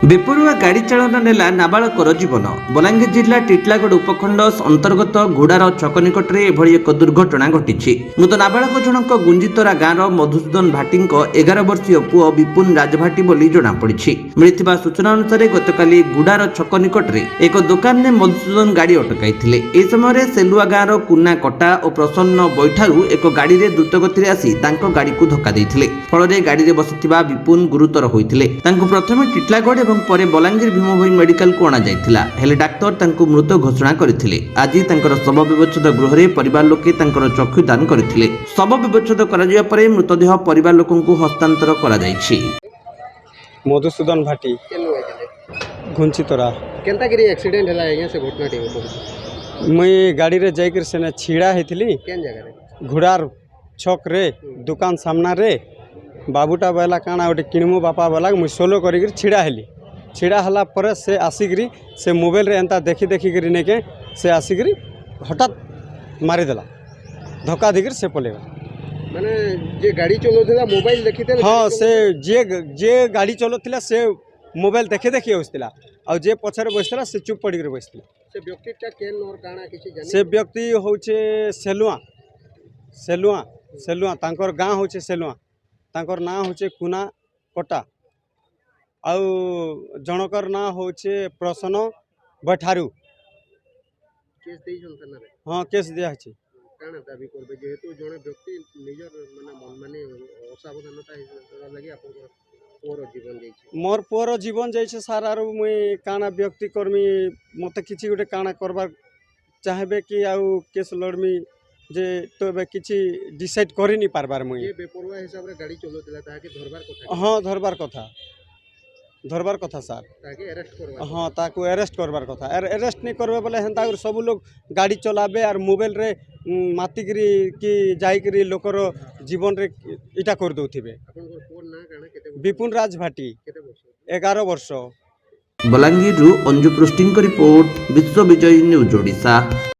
बेपरुआ गाड़ी चालन नेला नाबालकर जीवन। बलांगीर जिला टिटलागढ़ उपखंड अंतर्गत घोड़ार छक निकट में एभली एक दुर्घटना घटी। मृत नाबालक जनक गुंजितरा गाँव मधुसूदन भाटी 11 वर्षीय पुओ विपुन राजभाटी बोली जमापड़ी। मिलता सूचना अनुसार गतकाली गुड़ार छक निकट में एक दुकान में मधुसूदन गाड़ी अटकाई। ए समय सेलुआ गाँव कुना कटा और प्रसन्न बैठारू एक गाड़ी में द्रुतगति आसी गाड़ी को धक्का देते फल गाड़ी में बसिथिबा विपुन गुरुतर होते प्रथम टिटलागढ़ और परे बलांगीर भीमभोई मेडिकल को अणा जाइथिला हेले डाक्तर तांको मृत घोषणा करथिले। आज तांकर शव व्यवच्छेद गृह रे परिवार लोके तांकर चक्षुदान करथिले। शव व्यवच्छेद करा जिया परे मृतदेह परिवार लोकन को हस्तांतर करा जाइछि। मधुसूदन भाटी घुंचितरा केनता गिरी एक्सीडेंट हला यहां से घटना टी मुई गाड़ी रे जाइकर सेने छिड़ा हेथिली केन जगह रे घुड़ार छक रे दुकान सामना रे बाबूटा बेला काना गोटे किणमु बापा बेला मुई सोलो करिक छिड़ा हेली। छिड़ा हला पर से आसिक से मोबाइल रे एंता देखी देखी करी नेके से आसिक हठात मारिदेला धक्का देकर से पलेगा। माने जे गाड़ी चलोथिला मोबाइल देखिते हाँ से जे गाड़ी चलोथिला से मोबाइल देखे देखी बसला आ जे पछरे बसला से चुप पड़ी कर बसला। से व्यक्तिटा केन और काना किछि जानि से व्यक्ति होचे सेलुआ सेलुआ सेलुआ तांकर गाँ होचे सेलुआ तांकर नाम होचे कुना कटा आउ जनकर ना होचे प्रसन्न बैठारू। केस देई जंतन रे हाँ केस दिया अछि। काना दाबी करबे जेहेतु जने व्यक्ति निजर माने असावधानता लागि आपन पुअर जीवन जाइछि। मोर पुअर जीवन जाइछे सार आरो मुई काना व्यक्ति कर्मी मते किछि गोटे काना करबार चाहबे कि आउ केस लड़मी जे तो बे किछि डिसाइड करि नि पारबार मुई ये बेपरुआ हिसाब रे गाड़ी चलोतिला ताके धरबार कथा। हाँ धरबार कथा सार ताके अरेस्ट करबा। हाँ ताको अरेस्ट करबार कथा अरेस्ट नहीं करबे बोले हेंता सब लोग गाड़ी चलाबे और मोबाइल रे मातिकरी कि जाइकरी लोकर जीवन रे इटा कर दउथिबे। आपनकर फोन ना काना केते विपुन राज भाटी केते वर्ष 11 वर्ष। बलांगीर अंजु पृष्टिंग रिपोर्ट विश्व विजय न्यूज ओडिशा।